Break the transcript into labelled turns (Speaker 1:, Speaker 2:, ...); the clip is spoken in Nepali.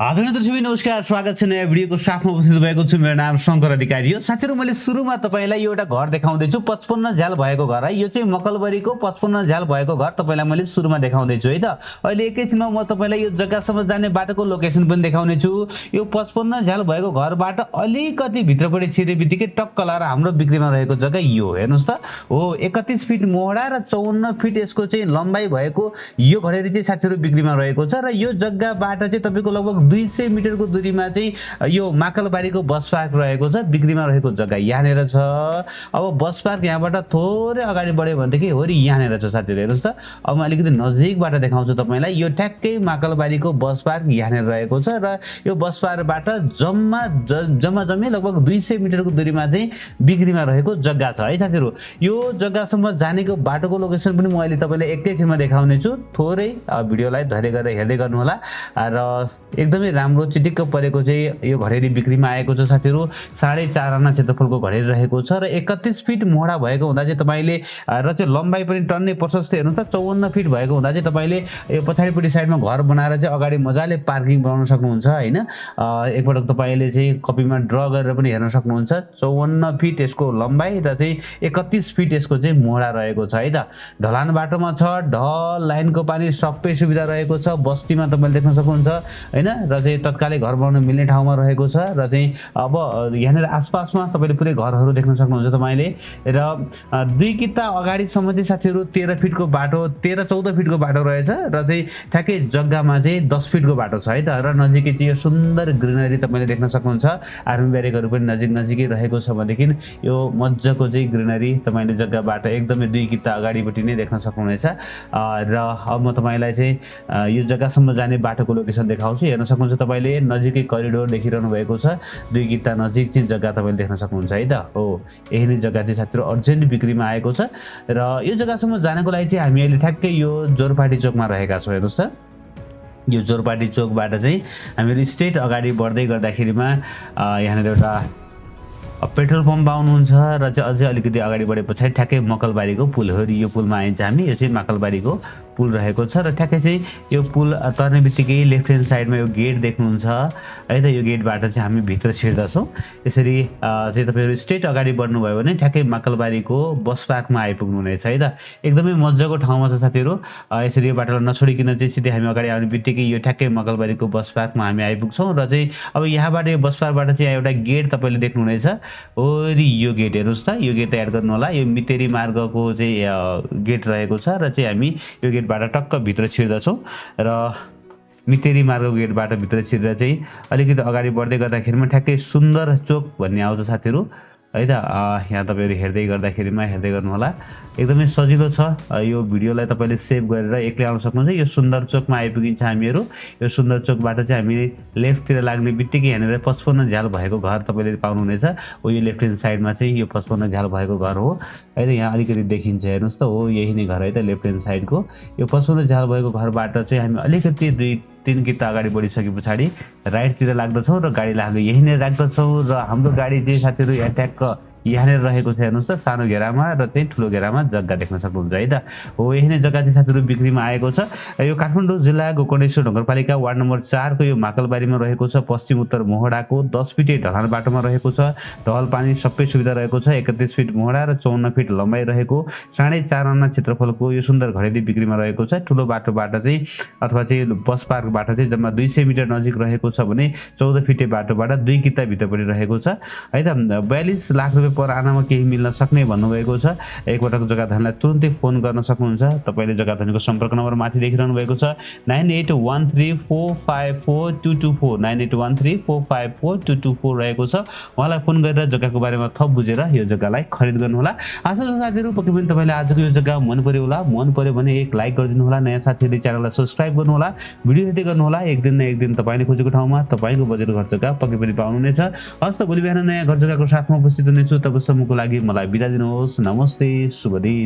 Speaker 1: आदरणीय दर्शकबिन नमस्कार, स्वागत छ नयाँ भिडियोको साथमा उपस्थित भएको छु। मेरो नाम शङ्कर अधिकारी हो। साथीहरु, मैले सुरुमा तपाईलाई एउटा घर देखाउँदै छु, 55 झ्याल भएको घर है। यो चाहिँ मकलबरीको 55 झ्याल भएको घर तपाईलाई मैले सुरुमा देखाउँदै छु है त। अहिले एकैछिनमा म तपाईलाई यो जग्गासम्म जाने बाटोको लोकेसन पनि देखाउने छु। यो 55 झ्याल भएको घरबाट अलिकति भित्रपट्टि छिरेबित्तिकै टक्क लाएर हाम्रो बिक्रीमा रहेको जग्गा यो हेर्नुस् त हो। 31 फिट मोहडा र 54 फिट यसको चाहिँ लम्बाइ भएको यो घरेरी चाहिँ साथीहरु बिक्रीमा रहेको छ र यो जग्गाबाट चाहिँ तपाईको लगभग 200 मिटरको दूरीमा चाहिँ यो माकलबारीको बस पार्क रहेको छ। बिक्रीमा रहेको जग्गा यहाँनेर छ। अब बस पार्क यहाँबाट थोरै अगाडि बढ्यो भनेदेखि होरी यहाँनेर छ साथीहरु, हेर्नुस् त। अब म अलिकति नजिकबाट देखाउँछु तपाईलाई। यो ठ्याक्कै माकलबारीको बस पार्क यहाँनेर रहेको छ र यो बस पार्कबाट जम्मै लगभग 200 मिटरको दूरीमा चाहिँ बिक्रीमा रहेको जग्गा छ है साथीहरु। यो जग्गासम्म जानेको बाटोको लोकेसन पनि म अहिले तपाईलाई एकैछिनमा देखाउने छु। थोरै भिडियोलाई धैर्य गरेर हेर्दै गर्नु होला र एकदमै राम्रो चिटिक्क परेको चाहिँ यो घरेरी बिक्रीमा आएको छ साथीहरु। 4.5 आना क्षेत्रफलको घरेरी रहेको छ र 31 फिट मोहडा भएको हुँदा चाहिँ तपाईले र चाहिँ लम्बाइ पनि टन्नै प्रशस्त हेर्नुहुन्छ। 54 फिट भएको हुँदा चाहिँ तपाईले यो पछाडिपट्टि साइडमा घर बनाएर चाहिँ अगाडि मजाले पार्किङ बनाउन सक्नुहुन्छ हैन। एकपटक तपाईले चाहिँ कपीमा ड्र गरेर पनि हेर्न सक्नुहुन्छ। 54 फिट यसको लम्बाइ र चाहिँ 31 फिट यसको चाहिँ मोहडा रहेको छ है त। ढलान बाटोमा छ, ढल लाइनको पानी सबै सुविधा रहेको छ। बस्तीमा तपाईले देख्न सक्नुहुन्छ हैन। र चाहिँ तत्कालै घर बनाउन मिल्ने ठाउँमा रहेको छ र चाहिँ अब यहाँनेर आसपासमा तपाईले पुरै घरहरू देख्न सक्नुहुन्छ तपाईले। र 2 किता अगाडिसम्म चाहिँ साथीहरु 13 फिटको बाटो, 13-14 फिटको बाटो रहेछ र चाहिँ ठ्याक्कै जग्गामा चाहिँ 10 फिटको बाटो छ है त। र नजिकै चाहिँ यो सुन्दर ग्रिनरी तपाईले देख्न सक्नुहुन्छ। आर्मी ब्यारेकहरु पनि नजिकै रहेको छ भनेदेखि यो मज्जाको चाहिँ ग्रिनरी तपाईले जग्गाबाट एकदमै 2 किता अगाडिपट्टि नै देख्न सक्नुहुनेछ। र अब म तपाईलाई चाहिँ यो जग्गासम्म जाने बाटोको लोकेसन देखाउँछु। हेर्न सक्नुहुन्छ तपाईले नजिकै करिडोर देखिरहनु भएको छ। 2 किता नजिक चाहिँ जग्गा तपाईले देख्न सक्नुहुन्छ है त हो। यही नै जग्गा चाहिँ साथीहरु अर्जेन्ट बिक्रीमा आएको छ र यो जग्गासम्म जानको लागि चाहिँ हामी अहिले ठ्याक्कै यो जोरपाटी चोकमा रहेका छौं। हेर्नुस् त, यो जोरपाटी चोकबाट चाहिँ हामीहरु स्ट्रेट अगाडि बढ्दै गर्दाखेरिमा यहाँनेर एउटा पेट्रोल पम्प पाउनुहुन्छ र चाहिँ अझै अलिकति अगाडि बढे पछाडि ठ्याक्कै मकलबारीको पुल हो। यो पुलमा आइन्छ हामी। यो चाहिँ मकलबारीको पुल रहेको छ र ठ्याक्कै चाहिँ यो पुल तर्ने बित्तिकै लेफ्ट ह्यान्ड साइडमा यो गेट देख्नुहुन्छ है त। यो गेटबाट चाहिँ हामी भित्र छिर्दछौँ। यसरी चाहिँ तपाईहरु स्ट्रेट अगाडि बढ्नुभयो भने ठ्याक्कै मकलबारीको बस पार्कमा आइपुग्नु हुनेछ है त। एकदमै मज्जाको ठाउँमा छ साथीहरु। यसरी यो बाटोलाई नछोडिकिन चाहिँ सिधै हामी अगाडि आउने बित्तिकै यो ठ्याक्कै मकलबारीको बस पार्कमा हामी आइपुग्छौँ र चाहिँ अब यहाँबाट यो बस पार्कबाट चाहिँ एउटा गेट तपाईले देख्नुहुनेछ। ओरी यो गेट हेर्नुस् त, यो गेट याद गर्नु होला। यो मितेरी मार्गको चाहिँ गेट रहेको छ र चाहिँ हामी यो गेटबाट टक्क भित्र छिर्दछौँ र मितेरी मार्गको गेटबाट भित्र छिरेर चाहिँ अलिकति अगाडि बढ्दै गर्दाखेरिमा ठ्याक्कै सुन्दर चोक भन्ने आउँछ साथीहरु है त। यहाँ तपाईहरु हेर्दै गर्दाखेरिमा हेर्दै गर्नु होला। एकदमै सजिलो छ। यो भिडियोलाई तपाईले सेभ गरेर एक्लै आउन सक्नुहुन्छ। यो सुन्दर चोकमा आइपुगिन्छ हामीहरु। यो सुन्दर चोकबाट चाहिँ हामी लेफ्टतिर लाग्ने बित्तिकै यहाँनेर 55 झ्याल भएको घर तपाईले पाउनुहुनेछ। हो यो लेफ्ट ह्यान्ड साइडमा चाहिँ यो 55 झ्याल भएको घर हो है त। यहाँ अलिकति देखिन्छ हेर्नुस् त, हो यही नै घर है त लेफ्ट ह्यान्ड साइडको। यो 55 झ्याल भएको घरबाट चाहिँ हामी अलिकति 2-3 किता अगाडि बढिसके पछाडि राइटतिर लाग्दछौँ र गाडी लाग्नु यही नै राख्दछौँ र हाम्रो गाडी चाहिँ साथीहरु यहाँ ट्याक्क यहाँनेर रहेको छ। हेर्नुस् त, सानो घेरामा र चाहिँ ठुलो घेरामा जग्गा देख्न सक्नुहुन्छ है त। हो यही नै जग्गा चाहिँ साथीहरु बिक्रीमा आएको छ। यो काठमाडौँ जिल्ला गोकर्णेश्वर नगरपालिका वार्ड नम्बर 4 को यो माकलबारीमा रहेको छ। पश्चिम उत्तर मोहडाको 10 फिटे ढलान बाटोमा रहेको छ। ढल पानी सबै सुविधा रहेको छ। 31 फिट मोहडा र 54 फिट लम्बाइ रहेको 4.5 आना क्षेत्रफलको यो सुन्दर घरेरी बिक्रीमा रहेको छ। ठुलो बाटोबाट चाहिँ अथवा चाहिँ बस पार्कबाट चाहिँ जम्मा 200 मिटर नजिक रहेको छ भने 14 फिटे बाटोबाट 2 किता भित्रपट्टि रहेको छ है त। 42 लाख रुपैयाँ पर आनामा केही मिल्न सक्ने भन्नुभएको छ। एकपटक जग्गाधनीलाई तुरुन्तै फोन गर्न सक्नुहुन्छ। तपाईले जग्गाधनीको सम्पर्क नम्बर माथि देखिरहनु भएको छ 9813454224 9813454224 रहेको छ। उहाँलाई फोन गरेर जग्गाको बारेमा थप बुझेर यो जग्गालाई खरिद गर्नु होला। आशा छ साथीहरु पक्कै पनि तपाईलाई आजको यो जग्गा मन पर्यो होला। मन पर्यो भने एक लाइक गरिदिनु होला। नयाँ साथीहरुले च्यानललाई सब्स्क्राइब गर्नु होला। भिडियो हेर्दै गर्नु होला। एक दिन न एक दिन तपाईले खोजेको ठाउँमा तपाईको बजेट घर जग्गा पक्कै पनि पाउनुहुनेछ। हस्त भोलि बिहान नयाँ घर जग्गाको साथमा उपस्थित हुनेछु। तबसम्मको लागि मलाई बिदा दिनुहोस्। नमस्ते, शुभ दिन।